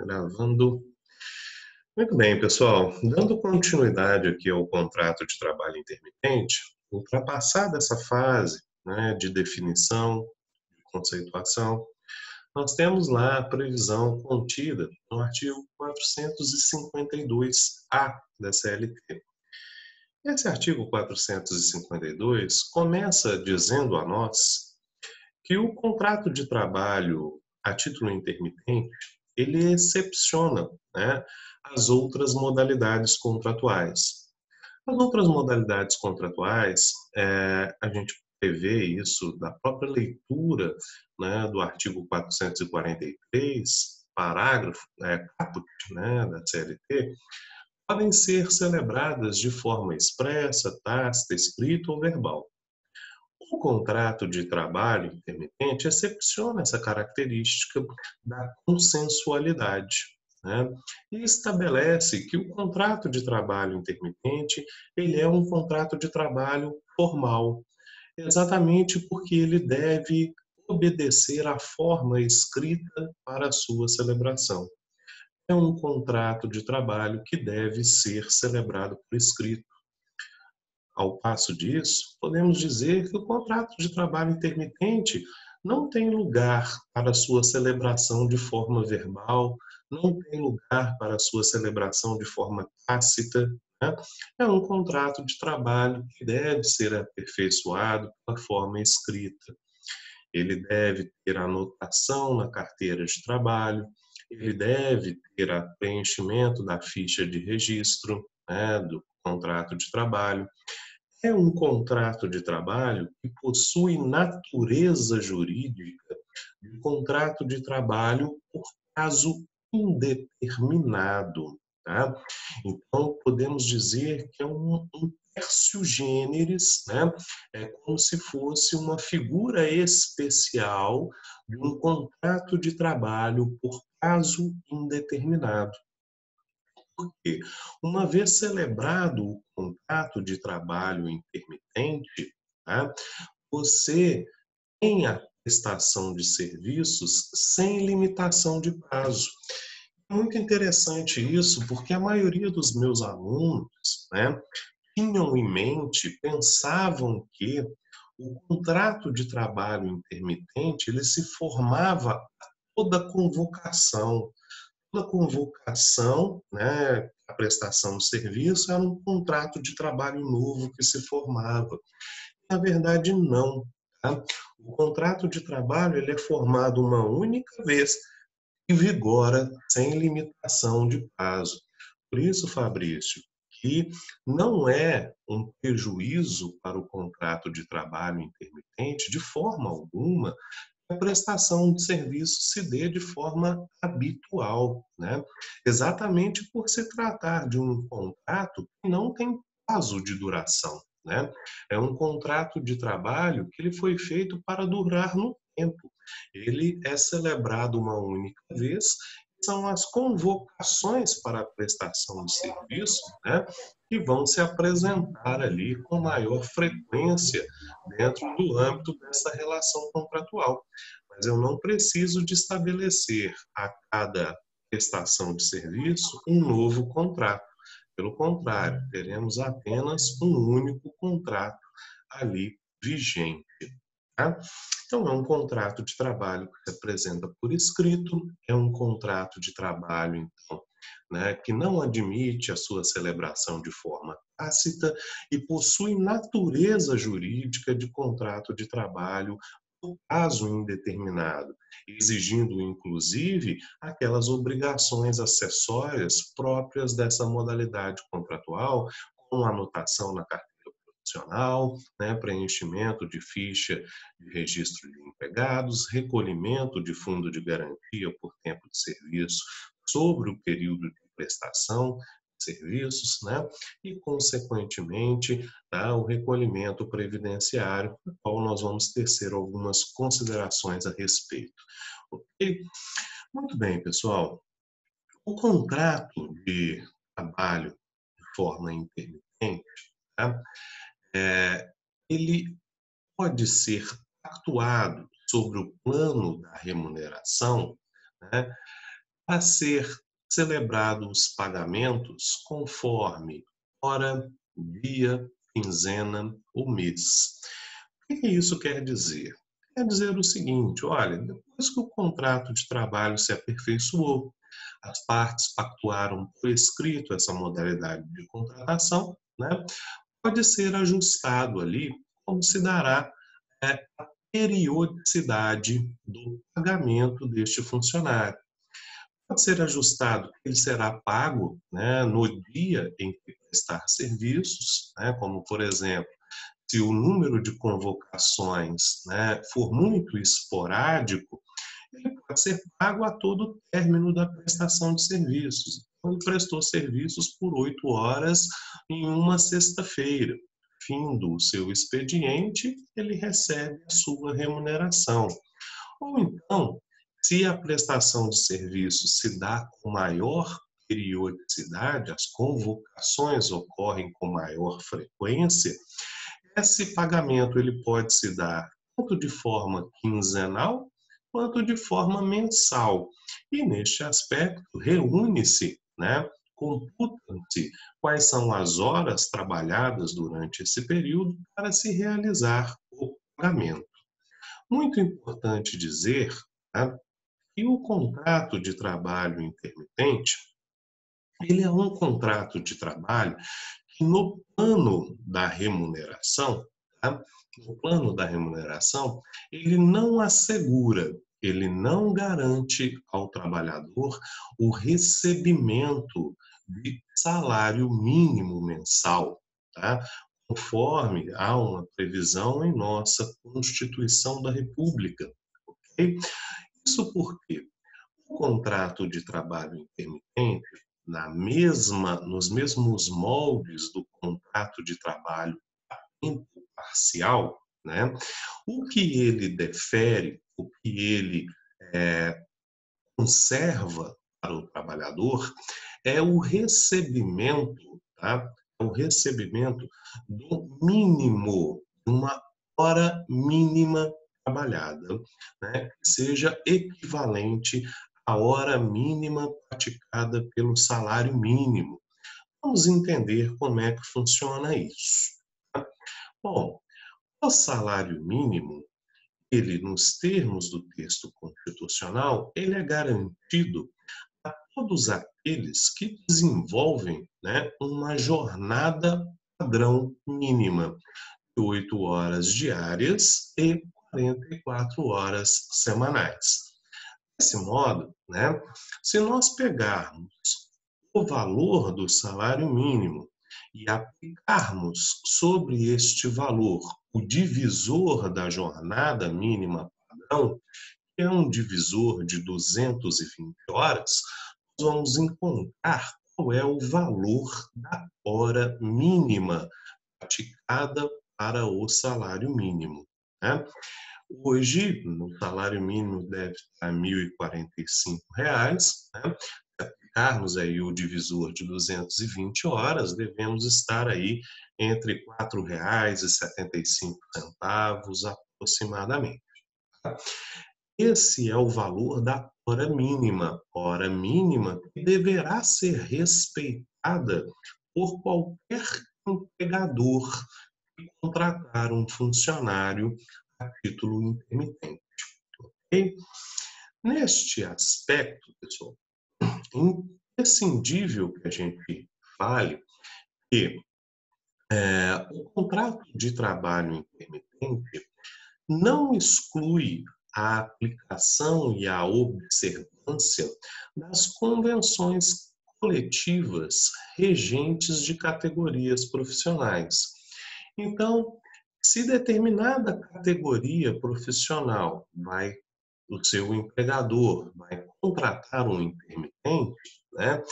Gravando. Muito bem, pessoal. Dando continuidade aqui ao contrato de trabalho intermitente, ultrapassada essa fase, né, de definição, de conceituação, nós temos lá a previsão contida no artigo 452-A da CLT. Esse artigo 452 começa dizendo a nós que o contrato de trabalho a título intermitente, ele excepciona, né, as outras modalidades contratuais. As outras modalidades contratuais, a gente prevê isso da própria leitura, né, do artigo 443, parágrafo, caput, né, da CLT, podem ser celebradas de forma expressa, tácita, escrita ou verbal. O contrato de trabalho intermitente excepciona essa característica da consensualidade, né? E estabelece que o contrato de trabalho intermitente ele é um contrato de trabalho formal, exatamente porque ele deve obedecer à forma escrita para a sua celebração. É um contrato de trabalho que deve ser celebrado por escrito. Ao passo disso, podemos dizer que o contrato de trabalho intermitente não tem lugar para sua celebração de forma verbal, não tem lugar para sua celebração de forma tácita, né? É um contrato de trabalho que deve ser aperfeiçoado pela forma escrita. Ele deve ter anotação na carteira de trabalho, ele deve ter preenchimento da ficha de registro, né, do contrato de trabalho. É um contrato de trabalho que possui natureza jurídica de contrato de trabalho por prazo indeterminado. Tá? Então, podemos dizer que é um tertio generis, né? É como se fosse uma figura especial de um contrato de trabalho por prazo indeterminado. Porque, uma vez celebrado o contrato de trabalho intermitente, tá, você tem a prestação de serviços sem limitação de prazo. É muito interessante isso, porque a maioria dos meus alunos, né, tinham em mente, pensavam que o contrato de trabalho intermitente ele se formava a toda convocação. Toda convocação, né, a prestação de serviço era um contrato de trabalho novo que se formava. Na verdade, não. Tá? O contrato de trabalho ele é formado uma única vez e vigora sem limitação de prazo. Por isso, Fabrício, que não é um prejuízo para o contrato de trabalho intermitente, de forma alguma, a prestação de serviço se dê de forma habitual, né? Exatamente por se tratar de um contrato que não tem prazo de duração, né? É um contrato de trabalho que ele foi feito para durar no tempo. Ele é celebrado uma única vez, são as convocações para a prestação de serviço, né? Que vão se apresentar ali com maior frequência dentro do âmbito dessa relação contratual. Mas eu não preciso de estabelecer a cada prestação de serviço um novo contrato. Pelo contrário, teremos apenas um único contrato ali vigente. Tá? Então, é um contrato de trabalho que se apresenta por escrito, é um contrato de trabalho, então, né, que não admite a sua celebração de forma tácita e possui natureza jurídica de contrato de trabalho por prazo indeterminado, exigindo, inclusive, aquelas obrigações acessórias próprias dessa modalidade contratual, com anotação na carteira profissional, né, preenchimento de ficha de registro de empregados, recolhimento de fundo de garantia por tempo de serviço sobre o período de prestação de serviços, né, e, consequentemente, tá, o recolhimento previdenciário, do qual nós vamos tecer algumas considerações a respeito. Ok? Muito bem, pessoal. O contrato de trabalho de forma intermitente, tá, ele pode ser atuado sobre o plano da remuneração, né, a ser celebrados os pagamentos conforme hora, dia, quinzena ou mês. O que isso quer dizer? Quer dizer o seguinte: olha, depois que o contrato de trabalho se aperfeiçoou, as partes pactuaram por escrito essa modalidade de contratação, né? Pode ser ajustado ali como se dará a periodicidade do pagamento deste funcionário. Pode ser ajustado, ele será pago, né, no dia em que prestar serviços, né, como, por exemplo, se o número de convocações, né, for muito esporádico, ele pode ser pago a todo término da prestação de serviços. Então, ele prestou serviços por 8 horas em uma sexta-feira. Findo o seu expediente, ele recebe a sua remuneração. Ou então, se a prestação de serviço se dá com maior periodicidade, as convocações ocorrem com maior frequência, esse pagamento ele pode se dar tanto de forma quinzenal quanto de forma mensal. E neste aspecto reúne-se, né, computam-se quais são as horas trabalhadas durante esse período para se realizar o pagamento. Muito importante dizer, tá, que o contrato de trabalho intermitente, ele é um contrato de trabalho que no plano da remuneração, tá? No plano da remuneração, ele não assegura, ele não garante ao trabalhador o recebimento de salário mínimo mensal, tá? Conforme há uma previsão em nossa Constituição da República. Ok? Isso porque o contrato de trabalho intermitente, nos mesmos moldes do contrato de trabalho a tempo parcial, né? O que ele defere, o que ele conserva para o trabalhador é o recebimento, tá? O recebimento do mínimo, uma hora mínima trabalhada, né? Que seja equivalente à hora mínima praticada pelo salário mínimo. Vamos entender como é que funciona isso. Tá? Bom, o salário mínimo, ele, nos termos do texto constitucional, ele é garantido a todos aqueles que desenvolvem, né, uma jornada padrão mínima de 8 horas diárias e 44 horas semanais. Desse modo, né, se nós pegarmos o valor do salário mínimo e aplicarmos sobre este valor o divisor da jornada mínima padrão, que é um divisor de 220 horas, nós vamos encontrar qual é o valor da hora mínima praticada para o salário mínimo, né? Hoje, o salário mínimo deve estar R$ 1.045, né? Se aplicarmos aí o divisor de 220 horas, devemos estar aí entre R$ 4,75 aproximadamente. Tá? Esse é o valor da hora mínima que deverá ser respeitada por qualquer empregador que contratar um funcionário a título intermitente. Ok? Neste aspecto, pessoal, é imprescindível que a gente fale que o contrato de trabalho intermitente não exclui a aplicação e a observância das convenções coletivas regentes de categorias profissionais. Então, se determinada categoria profissional o seu empregador vai contratar um intermitente, né?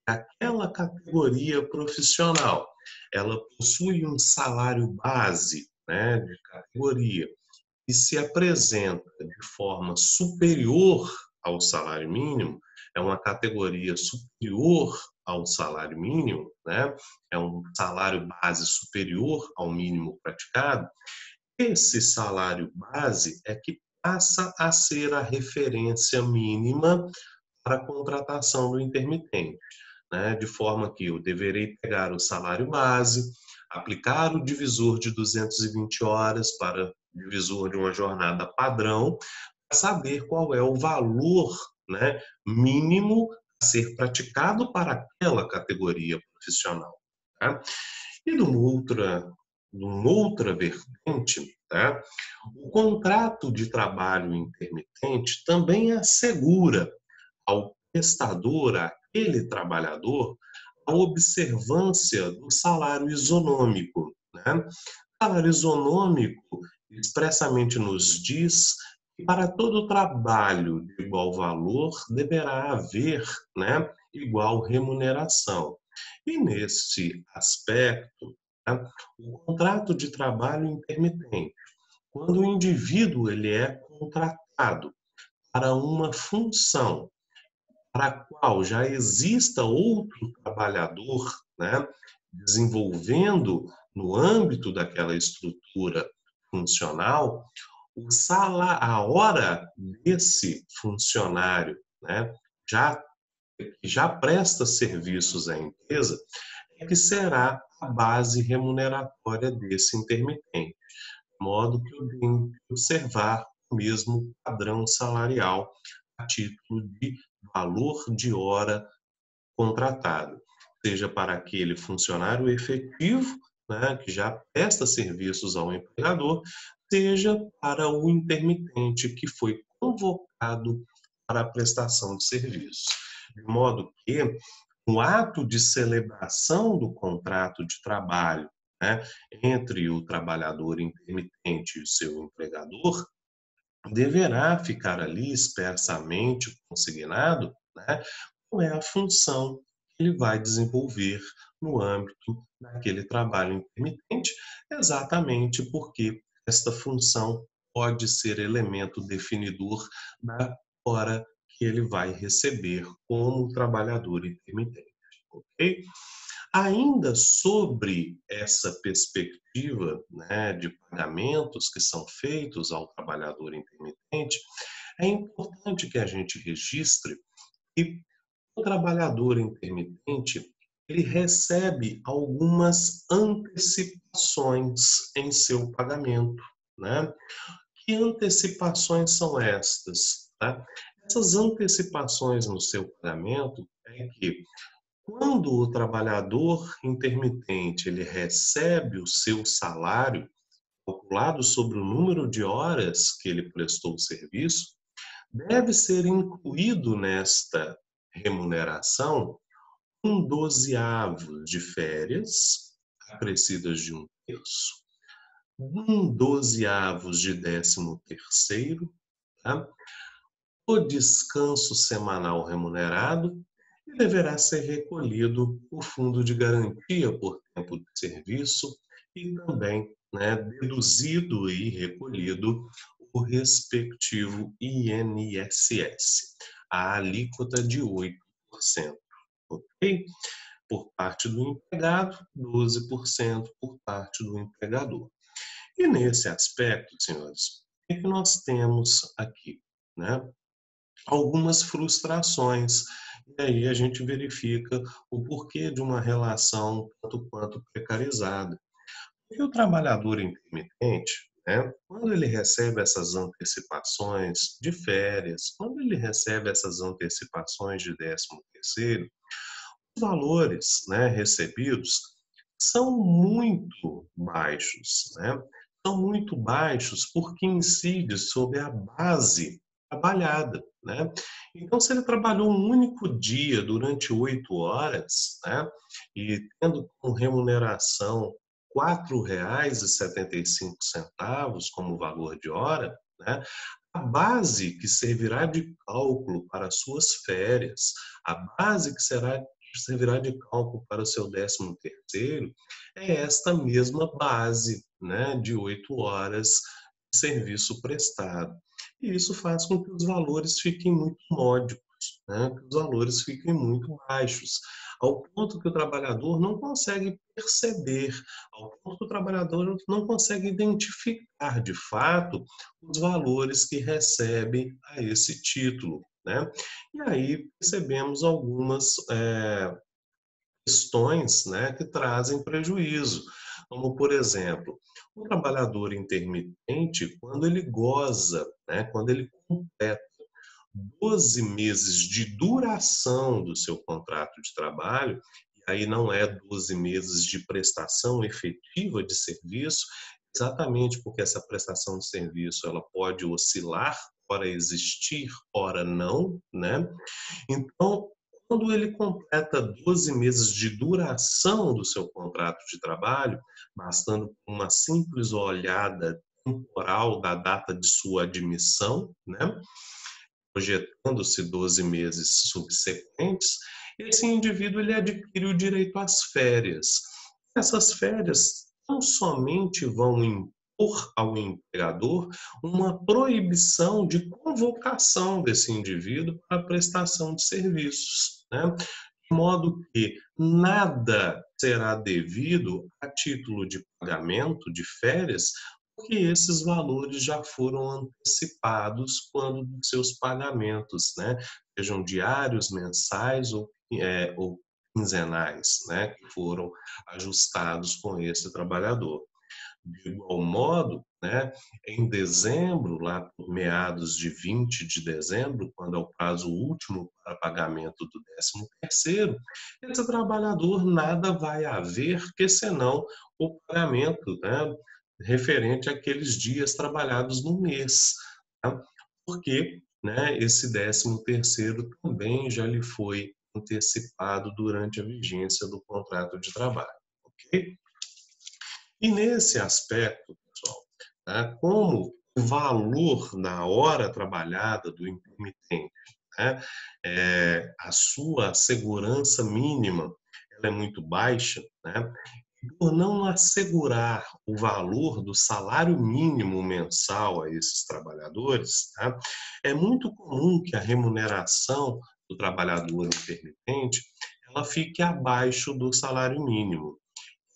Aquela categoria profissional, ela possui um salário base, né, de categoria, e se apresenta de forma superior ao salário mínimo, é uma categoria superior ao salário mínimo, né? É um salário base superior ao mínimo praticado, esse salário base é que passa a ser a referência mínima para a contratação do intermitente, né? De forma que eu deverei pegar o salário base, aplicar o divisor de 220 horas para o divisor de uma jornada padrão, para saber qual é o valor, né, mínimo a ser praticado para aquela categoria profissional. Tá? E numa outra vertente, tá? O contrato de trabalho intermitente também assegura ao prestador, àquele trabalhador, a observância do salário isonômico, né? O salário isonômico expressamente nos diz que para todo trabalho de igual valor deverá haver, né, igual remuneração. E nesse aspecto, tá, o contrato de trabalho intermitente, quando o indivíduo ele é contratado para uma função para a qual já exista outro trabalhador, né, desenvolvendo no âmbito daquela estrutura funcional, a hora desse funcionário, né, já que já presta serviços à empresa, é que será a base remuneratória desse intermitente, de modo que eu tenho que observar o mesmo padrão salarial a título de valor de hora contratado, seja para aquele funcionário efetivo, né, que já presta serviços ao empregador, seja para o intermitente que foi convocado para a prestação de serviços. De modo que, no ato de celebração do contrato de trabalho, né, entre o trabalhador intermitente e o seu empregador, deverá ficar ali expressamente consignado, né, qual é a função que ele vai desenvolver no âmbito daquele trabalho intermitente, exatamente porque esta função pode ser elemento definidor da hora que ele vai receber como trabalhador intermitente, ok? Ainda sobre essa perspectiva, né, de pagamentos que são feitos ao trabalhador intermitente, é importante que a gente registre que o trabalhador intermitente ele recebe algumas antecipações em seu pagamento, né? Que antecipações são estas, tá? Essas antecipações no seu pagamento é que quando o trabalhador intermitente ele recebe o seu salário calculado sobre o número de horas que ele prestou o serviço, deve ser incluído nesta remuneração um dozeavo de férias, acrescidas de um terço, um dozeavos de 13º, tá? O descanso semanal remunerado e deverá ser recolhido o fundo de garantia por tempo de serviço e também, né, deduzido e recolhido o respectivo INSS, a alíquota de 8%, ok? Por parte do empregado, 12% por parte do empregador. E nesse aspecto, senhores, o que nós temos aqui, né? Algumas frustrações. E aí a gente verifica o porquê de uma relação tanto quanto precarizada. Porque o trabalhador intermitente, né, quando ele recebe essas antecipações de férias, quando ele recebe essas antecipações de 13º, os valores, né, recebidos são muito baixos, né? São muito baixos porque incide sobre a base trabalhada, né? Então, se ele trabalhou um único dia durante 8 horas, né, e tendo com remuneração R$ 4,75 como valor de hora, né, a base que servirá de cálculo para as suas férias, a base que servirá de cálculo para o seu 13º, é esta mesma base, né, de 8 horas de serviço prestado. E isso faz com que os valores fiquem muito módicos, né, que os valores fiquem muito baixos, ao ponto que o trabalhador não consegue perceber, ao ponto que o trabalhador não consegue identificar de fato os valores que recebe a esse título, né? E aí percebemos algumas questões, né, que trazem prejuízo, como, por exemplo, o trabalhador intermitente, quando ele goza, né, quando ele completa 12 meses de duração do seu contrato de trabalho, e aí não é 12 meses de prestação efetiva de serviço, exatamente porque essa prestação de serviço ela pode oscilar, ora existir, ora não, né? Então, quando ele completa 12 meses de duração do seu contrato de trabalho, bastando uma simples olhada temporal da data de sua admissão, né? Projetando-se 12 meses subsequentes, esse indivíduo ele adquire o direito às férias. Essas férias não somente vão impor ao empregador uma proibição de convocação desse indivíduo para a prestação de serviços, né? De modo que nada será devido a título de pagamento de férias, porque esses valores já foram antecipados quando dos seus pagamentos, né? Sejam diários, mensais ou quinzenais, né? Que foram ajustados com esse trabalhador. De igual modo, né, em dezembro, lá por meados de 20 de dezembro, quando é o prazo último para pagamento do 13º, esse trabalhador nada vai haver que senão o pagamento, né, referente àqueles dias trabalhados no mês, tá? Porque, né, esse 13º também já lhe foi antecipado durante a vigência do contrato de trabalho, ok? E nesse aspecto, pessoal, tá, como o valor da hora trabalhada do intermitente, né, a sua segurança mínima ela é muito baixa, né, por não assegurar o valor do salário mínimo mensal a esses trabalhadores, tá, é muito comum que a remuneração do trabalhador intermitente ela fique abaixo do salário mínimo.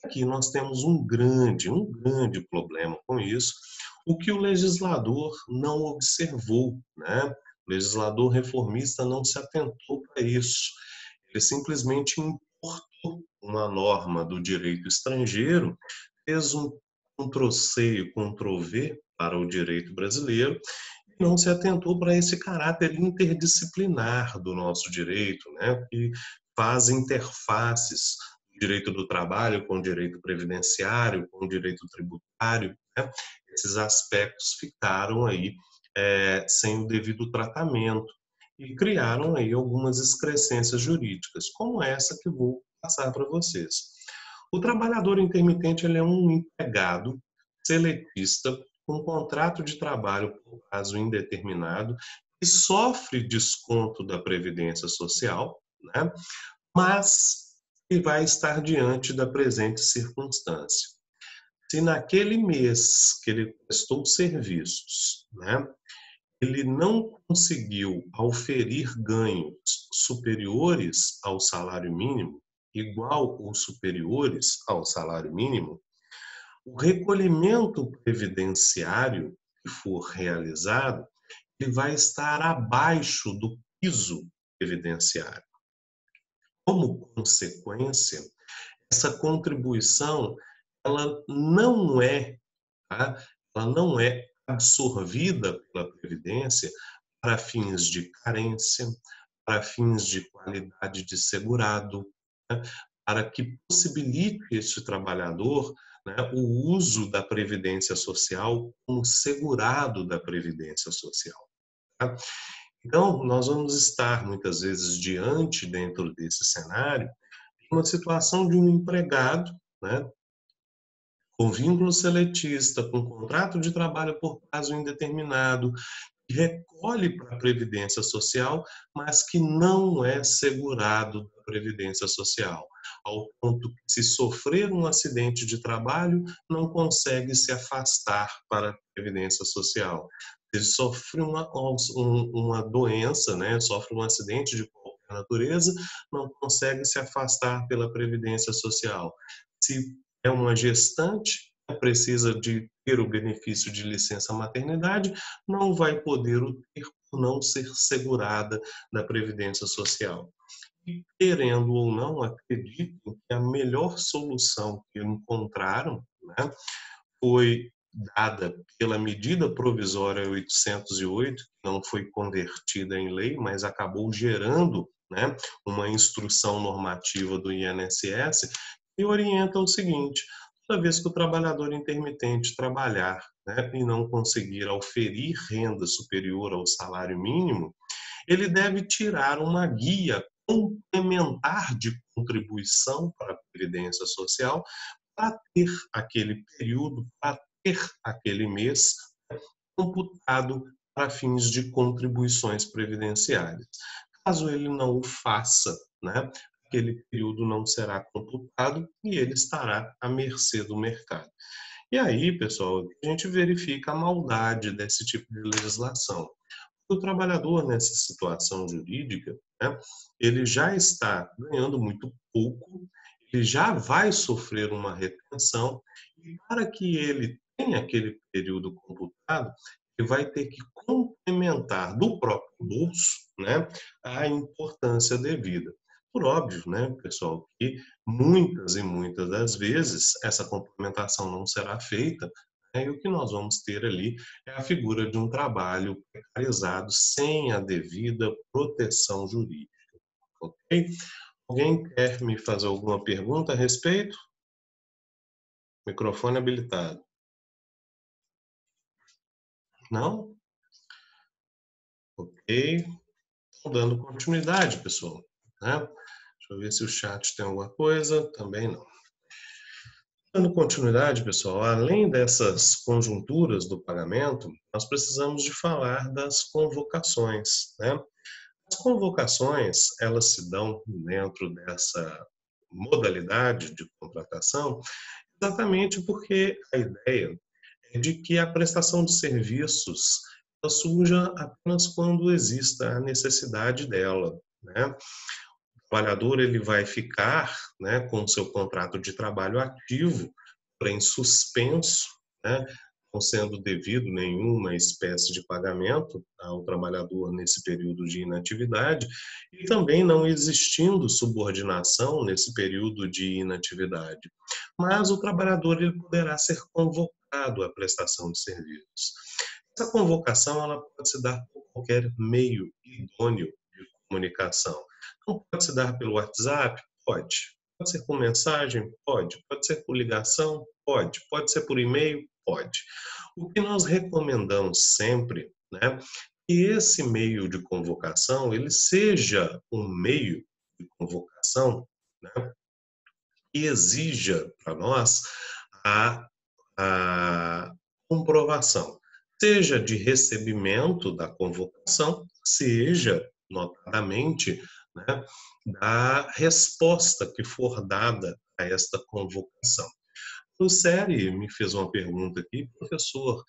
Aqui nós temos um grande problema com isso, o que o legislador não observou, né? O legislador reformista não se atentou para isso. Ele simplesmente importou uma norma do direito estrangeiro, fez um Ctrl+C e Ctrl+V para o direito brasileiro e não se atentou para esse caráter interdisciplinar do nosso direito, né? Que faz interfaces direito do trabalho com o direito previdenciário, com o direito tributário, né? Esses aspectos ficaram aí sem o devido tratamento e criaram aí algumas excrescências jurídicas, como essa que eu vou passar para vocês. O trabalhador intermitente ele é um empregado seletista com contrato de trabalho por prazo indeterminado que sofre desconto da Previdência Social, né? Mas que vai estar diante da presente circunstância. Se naquele mês que ele prestou serviços, né, ele não conseguiu auferir ganhos superiores ao salário mínimo, igual ou superiores ao salário mínimo, o recolhimento previdenciário que for realizado, ele vai estar abaixo do piso previdenciário. Como consequência, essa contribuição ela não é, tá? Ela não é absorvida pela Previdência para fins de carência, para fins de qualidade de segurado, né? Para que possibilite este trabalhador, né, o uso da Previdência Social como segurado da Previdência Social. Tá? Então, nós vamos estar muitas vezes diante, dentro desse cenário, uma situação de um empregado, né, com vínculo seletista, com contrato de trabalho por prazo indeterminado, que recolhe para a Previdência Social, mas que não é segurado da Previdência Social, ao ponto que, se sofrer um acidente de trabalho, não consegue se afastar para a Previdência Social. Se sofre uma doença, né, sofre um acidente de qualquer natureza, não consegue se afastar pela Previdência Social. Se é uma gestante, precisa de ter o benefício de licença maternidade, não vai poder o ter não ser segurada da Previdência Social. E, querendo ou não, acreditem que a melhor solução que encontraram, né, foi dada pela medida provisória 808, que não foi convertida em lei, mas acabou gerando, né, uma instrução normativa do INSS, que orienta o seguinte: toda vez que o trabalhador intermitente trabalhar, né, e não conseguir auferir renda superior ao salário mínimo, ele deve tirar uma guia complementar de contribuição para a Previdência Social para ter aquele período, para ter aquele mês computado para fins de contribuições previdenciárias. Caso ele não o faça, né, aquele período não será computado e ele estará à mercê do mercado. E aí, pessoal, a gente verifica a maldade desse tipo de legislação. O trabalhador nessa situação jurídica, né, ele já está ganhando muito pouco, ele já vai sofrer uma retenção, e para que ele tenha aquele período computado, ele vai ter que complementar do próprio bolso, né, a importância devida. Por óbvio, né, pessoal, que muitas e muitas das vezes essa complementação não será feita, né, e o que nós vamos ter ali é a figura de um trabalho precarizado sem a devida proteção jurídica, ok? Alguém quer me fazer alguma pergunta a respeito? Microfone habilitado. Não? Ok. Então, dando continuidade, pessoal, né? Deixa eu ver se o chat tem alguma coisa. Também não. Dando continuidade, pessoal, além dessas conjunturas do pagamento, nós precisamos de falar das convocações, né? As convocações, elas se dão dentro dessa modalidade de contratação exatamente porque a ideia é de que a prestação de serviços ela surja apenas quando exista a necessidade dela, né? O trabalhador ele vai ficar, né, com o seu contrato de trabalho ativo, porém suspenso, né, não sendo devido nenhuma espécie de pagamento ao trabalhador nesse período de inatividade e também não existindo subordinação nesse período de inatividade. Mas o trabalhador ele poderá ser convocado à prestação de serviços. Essa convocação ela pode se dar por qualquer meio idôneo de comunicação. Então, pode se dar pelo WhatsApp? Pode. Pode ser por mensagem? Pode. Pode ser por ligação? Pode. Pode ser por e-mail? Pode. O que nós recomendamos sempre, né, que esse meio de convocação ele seja um meio de convocação, né, que exija para nós a, a comprovação, seja de recebimento da convocação, seja, notadamente, né, da resposta que for dada a esta convocação. O Sérgio me fez uma pergunta aqui, professor,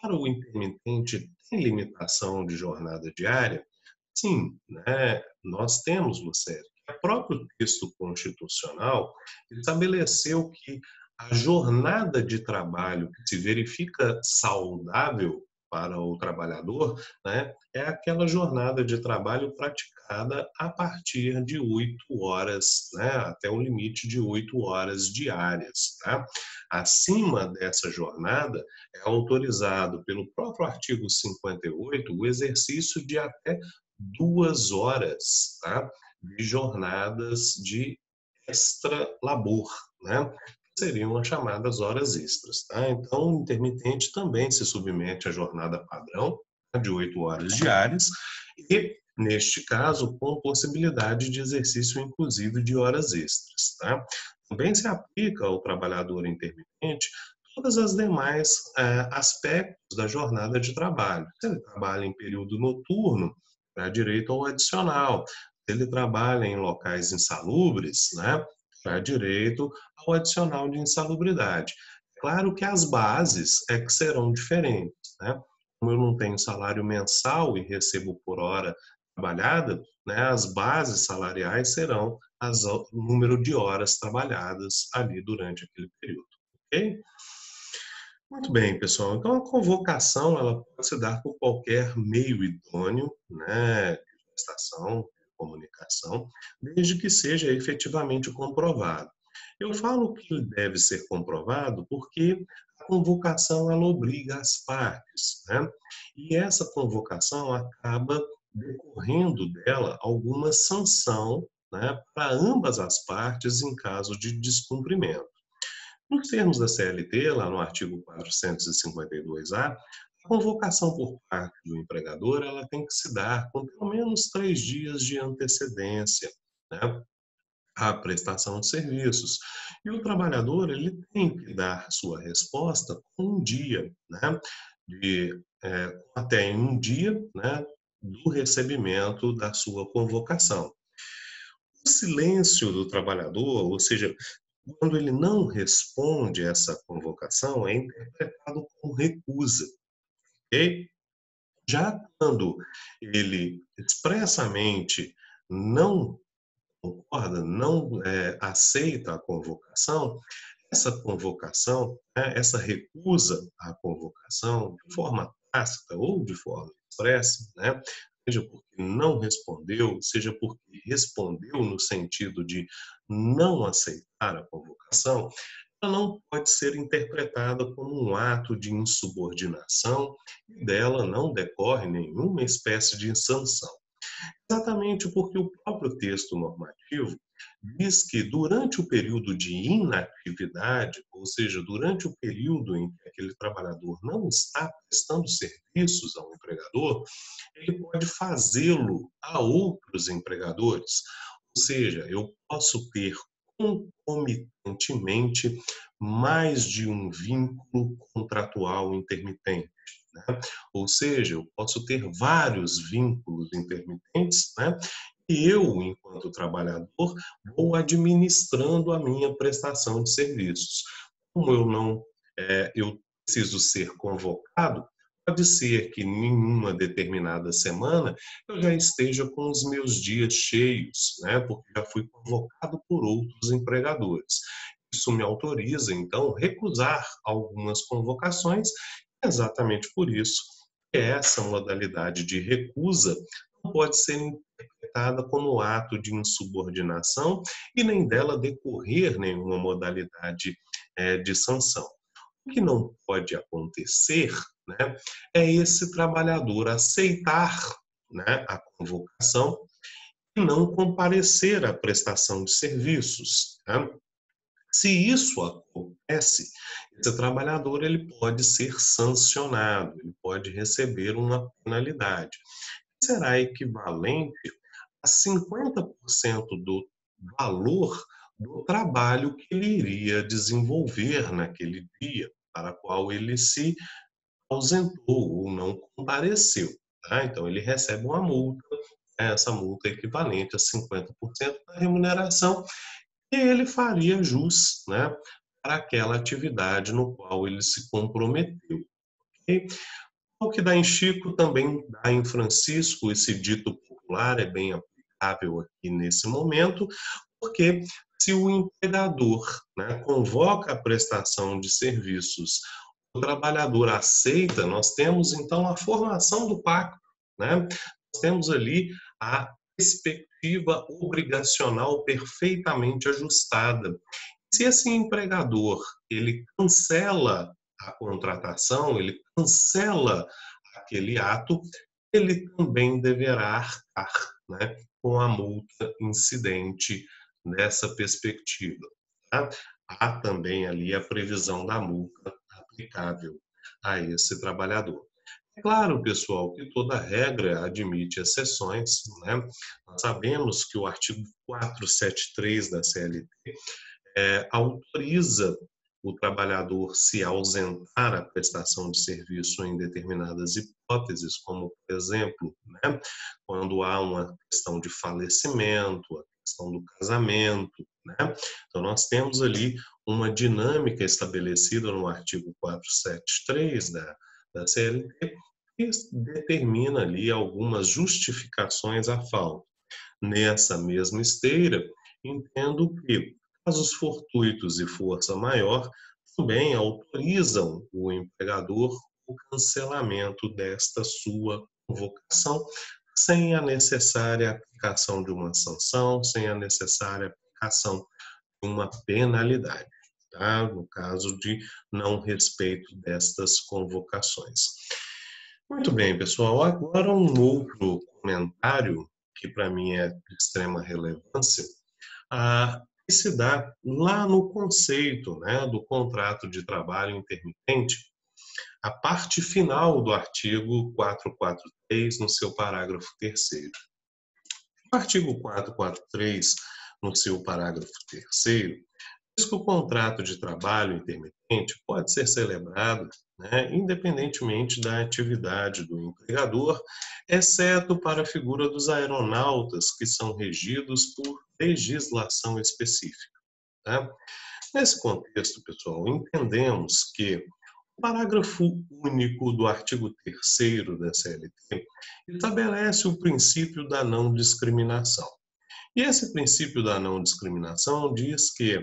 para o intermitente tem limitação de jornada diária? Sim, né, nós temos, Lucélia. O próprio texto constitucional estabeleceu que a jornada de trabalho que se verifica saudável para o trabalhador, né, é aquela jornada de trabalho praticada a partir de 8 horas, né, até o limite de 8 horas diárias. Tá? Acima dessa jornada, é autorizado pelo próprio artigo 58 o exercício de até 2 horas, tá? De jornadas de extra labor, né? Que seriam as chamadas horas extras, tá? Então, o intermitente também se submete à jornada padrão, tá? De 8 horas diárias e, neste caso, com possibilidade de exercício inclusive de horas extras, tá? Também se aplica ao trabalhador intermitente todas as demais aspectos da jornada de trabalho. Se ele trabalha em período noturno, terá direito ao adicional. Se ele trabalha em locais insalubres, né, terá direito ao adicional de insalubridade. Claro que as bases é que serão diferentes, né? Como eu não tenho salário mensal e recebo por hora trabalhada, né, as bases salariais serão o número de horas trabalhadas ali durante aquele período, ok? Muito bem, pessoal. Então, a convocação ela pode se dar por qualquer meio idôneo, né, de prestação, de comunicação, desde que seja efetivamente comprovado. Eu falo que ele deve ser comprovado porque a convocação ela obriga as partes, né? E essa convocação acaba decorrendo dela alguma sanção, né, para ambas as partes em caso de descumprimento. Nos termos da CLT, lá no artigo 452-A, a convocação por parte do empregador ela tem que se dar com pelo menos 3 dias de antecedência, né, à prestação de serviços. E o trabalhador ele tem que dar sua resposta com um dia, né, até em um dia, né, do recebimento da sua convocação. O silêncio do trabalhador, ou seja, quando ele não responde essa convocação, é interpretado como recusa, ok? Já quando ele expressamente não concorda, não aceita a convocação, né, essa recusa à convocação, de forma tácita ou de forma expressa, né, seja porque não respondeu, seja porque respondeu no sentido de não aceitar a convocação, ela não pode ser interpretada como um ato de insubordinação e dela não decorre nenhuma espécie de sanção. Exatamente porque o próprio texto normativo diz que durante o período de inatividade, ou seja, durante o período em que aquele trabalhador não está prestando serviços ao empregador, ele pode fazê-lo a outros empregadores. Ou seja, eu posso ter concomitantemente mais de um vínculo contratual intermitente, né? Ou seja, eu posso ter vários vínculos intermitentes, né? E eu, enquanto trabalhador, vou administrando a minha prestação de serviços. Como eu preciso ser convocado, pode ser que em uma determinada semana eu já esteja com os meus dias cheios, né? Porque já fui convocado por outros empregadores. Isso me autoriza, então, recusar algumas convocações. Exatamente por isso que essa modalidade de recusa não pode ser interpretada como ato de insubordinação e nem dela decorrer nenhuma modalidade de sanção. O que não pode acontecer, né, é esse trabalhador aceitar, né, a convocação e não comparecer à prestação de serviços, né? Se isso acontece, esse trabalhador ele pode ser sancionado, ele pode receber uma penalidade. Será equivalente a 50% do valor do trabalho que ele iria desenvolver naquele dia, para qual ele se ausentou ou não compareceu. Tá? Então, ele recebe uma multa, né? Essa multa é equivalente a 50% da remuneração, e ele faria jus, né, para aquela atividade no qual ele se comprometeu. Okay? O que dá em Chico também dá em Francisco, esse dito popular é bem aplicável aqui nesse momento, porque se o empregador, né, convoca a prestação de serviços, o trabalhador aceita, nós temos então a formação do pacto, né? Nós temos ali a perspectiva obrigacional perfeitamente ajustada. Se esse empregador ele cancela a contratação, ele cancela aquele ato, ele também deverá arcar, né, com a multa incidente nessa perspectiva. Tá? Há também ali a previsão da multa aplicável a esse trabalhador. É claro, pessoal, que toda regra admite exceções, né? Nós sabemos que o artigo 473 da CLT autoriza o trabalhador se ausentar à prestação de serviço em determinadas hipóteses, como, por exemplo, né, quando há uma questão de falecimento, a questão do casamento, né? Então, nós temos ali uma dinâmica estabelecida no artigo 473 da CLT, que determina ali algumas justificações à falta. Nessa mesma esteira, entendo que casos fortuitos e força maior também autorizam o empregador o cancelamento desta sua convocação, sem a necessária aplicação de uma sanção, sem a necessária aplicação de uma penalidade, tá? No caso de não respeito destas convocações. Muito bem, pessoal. Agora um outro comentário que para mim é de extrema relevância, que se dá lá no conceito, né, do contrato de trabalho intermitente, a parte final do artigo 443, no seu parágrafo 3º. O artigo 443, no seu parágrafo 3º, diz que o contrato de trabalho intermitente pode ser celebrado, né, independentemente da atividade do empregador, exceto para a figura dos aeronautas, que são regidos por legislação específica. Tá? Nesse contexto, pessoal, entendemos que o parágrafo único do artigo 3º da CLT estabelece o princípio da não discriminação. E esse princípio da não discriminação diz que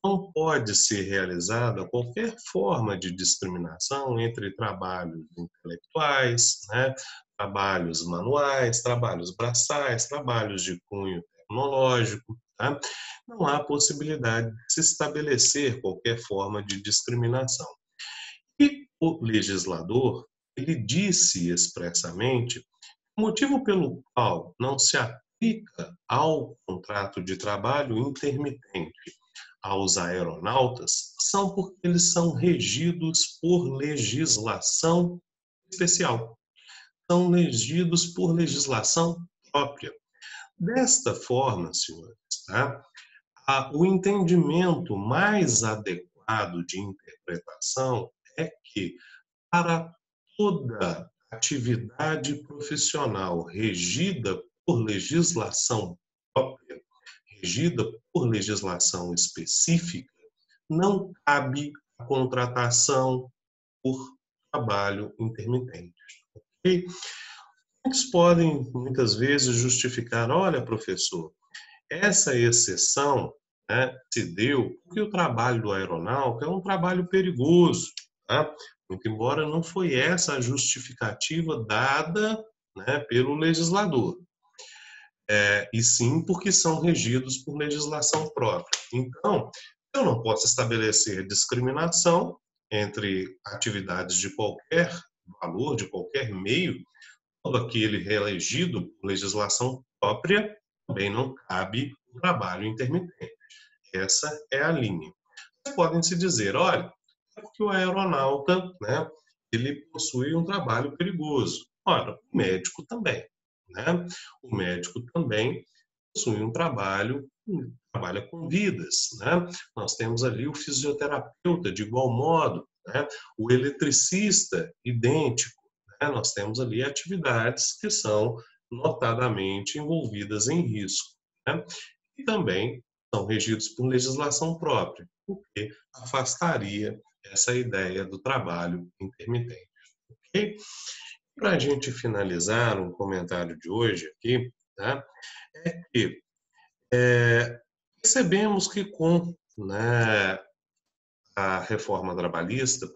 não pode ser realizada qualquer forma de discriminação entre trabalhos intelectuais, né, trabalhos manuais, trabalhos braçais, trabalhos de cunho tecnológico. Tá? Não há possibilidade de se estabelecer qualquer forma de discriminação. E o legislador, ele disse expressamente o motivo pelo qual não se aplica ao contrato de trabalho intermitente aos aeronautas são porque eles são regidos por legislação especial, são regidos por legislação própria. Desta forma, senhores, tá? O entendimento mais adequado de interpretação é que, para toda atividade profissional regida por legislação própria, regida por legislação específica, não cabe a contratação por trabalho intermitente. Okay? Muitos podem, muitas vezes, justificar, olha, professor, essa exceção, né, se deu porque o trabalho do aeronáutico é um trabalho perigoso. Tá? Muito embora não foi essa a justificativa dada, né, pelo legislador. E sim porque são regidos por legislação própria. Então, eu não posso estabelecer discriminação entre atividades de qualquer valor, de qualquer meio, todo aquele reelegido por legislação própria, também não cabe o trabalho intermitente. Essa é a linha. Podem se dizer, olha, é porque o aeronauta, né, ele possui um trabalho perigoso. Ora, o médico também, né? O médico também possui um trabalho, trabalha com vidas, né? Nós temos ali o fisioterapeuta de igual modo, né? O eletricista idêntico, né? Nós temos ali atividades que são notadamente envolvidas em risco, né? E também são regidos por legislação própria, o que afastaria essa ideia do trabalho intermitente. Ok? Para a gente finalizar um comentário de hoje aqui, tá? É que percebemos que com, né, a reforma trabalhista, o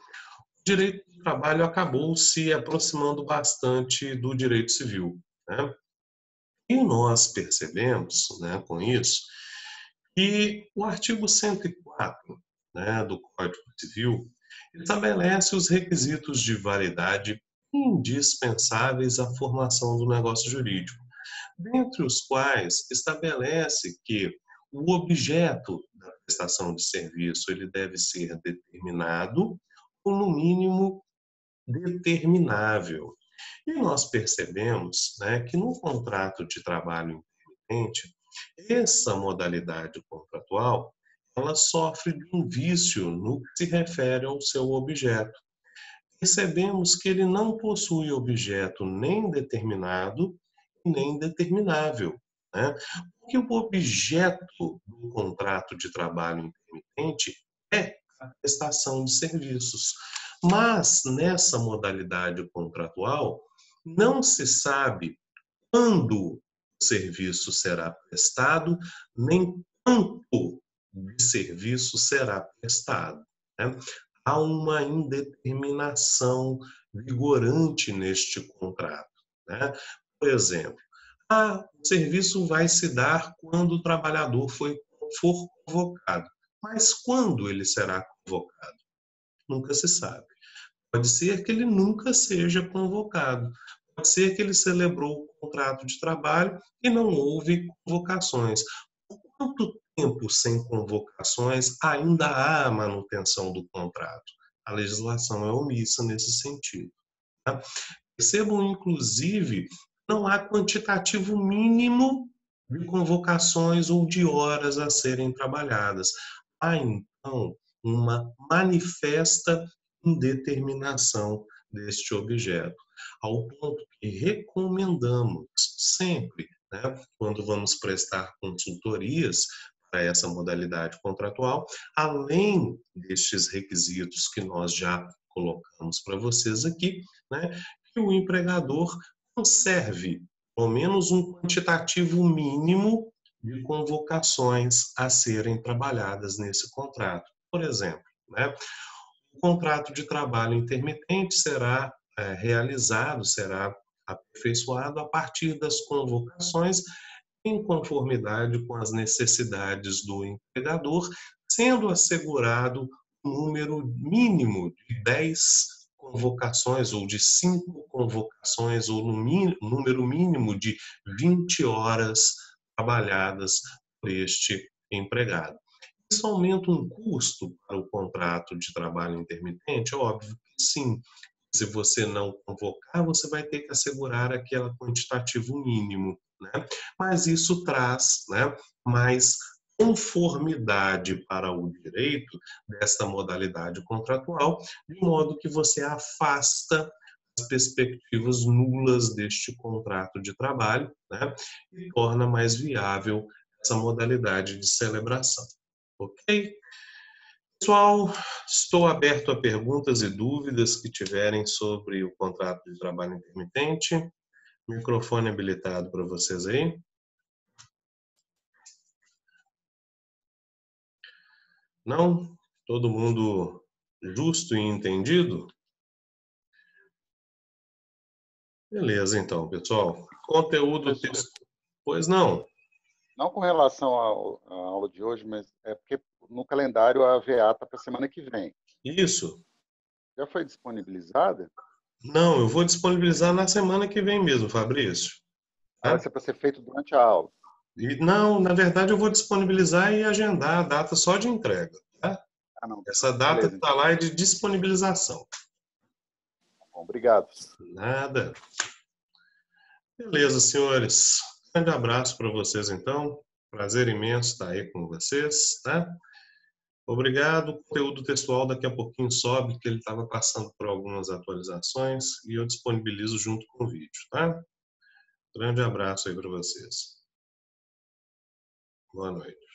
direito do trabalho acabou se aproximando bastante do direito civil. Né? E nós percebemos, né, com isso, que o artigo 104, né, do Código Civil estabelece os requisitos de validade indispensáveis à formação do negócio jurídico, dentre os quais estabelece que o objeto da prestação de serviço ele deve ser determinado ou, no mínimo, determinável. E nós percebemos, né, que no contrato de trabalho intermitente, essa modalidade contratual ela sofre de um vício no que se refere ao seu objeto. Percebemos que ele não possui objeto nem determinado nem determinável, né? Porque o objeto do contrato de trabalho intermitente é a prestação de serviços. Mas nessa modalidade contratual, não se sabe quando o serviço será prestado, nem quanto de serviço será prestado. né? Há uma indeterminação vigorante neste contrato, né? Por exemplo, o serviço vai se dar quando o trabalhador for convocado. Mas quando ele será convocado? Nunca se sabe. Pode ser que ele nunca seja convocado. Pode ser que ele celebrou o contrato de trabalho e não houve convocações. Por quanto tempo sem convocações ainda há a manutenção do contrato? A legislação é omissa nesse sentido. Tá? Percebam, inclusive, não há quantitativo mínimo de convocações ou de horas a serem trabalhadas. Há, então, uma manifesta indeterminação deste objeto, ao ponto que recomendamos sempre, né, quando vamos prestar consultorias para essa modalidade contratual, além destes requisitos que nós já colocamos para vocês aqui, né, que o empregador conserve pelo menos um quantitativo mínimo de convocações a serem trabalhadas nesse contrato. Por exemplo, né, o contrato de trabalho intermitente será realizado, será aperfeiçoado a partir das convocações em conformidade com as necessidades do empregador, sendo assegurado um número mínimo de 10 convocações ou de 5 convocações ou no número mínimo de 20 horas trabalhadas por este empregado. Isso aumenta um custo para o contrato de trabalho intermitente? Óbvio que sim. Se você não convocar, você vai ter que assegurar aquele quantitativo mínimo, né? Mas isso traz, né, mais conformidade para o direito desta modalidade contratual, de modo que você afasta as perspectivas nulas deste contrato de trabalho, né, e torna mais viável essa modalidade de celebração. Ok? Pessoal, estou aberto a perguntas e dúvidas que tiverem sobre o contrato de trabalho intermitente. Microfone habilitado para vocês aí. Não? Todo mundo justo e entendido? Beleza, então, pessoal. Conteúdo texto. Pois não. Não com relação à aula de hoje, mas é porque no calendário a VA está para a semana que vem. Isso. Já foi disponibilizada? Não, eu vou disponibilizar na semana que vem mesmo, Fabrício. Vai ser para ser feito durante a aula. Não, na verdade eu vou disponibilizar e agendar a data só de entrega. Tá? Não. Essa data Beleza, que está então. lá é de disponibilização. Bom, obrigado. Nada. Beleza, senhores. Grande abraço para vocês, então. Prazer imenso estar aí com vocês, tá? Obrigado. O conteúdo textual daqui a pouquinho sobe, que ele estava passando por algumas atualizações e eu disponibilizo junto com o vídeo, tá? Grande abraço aí para vocês. Boa noite.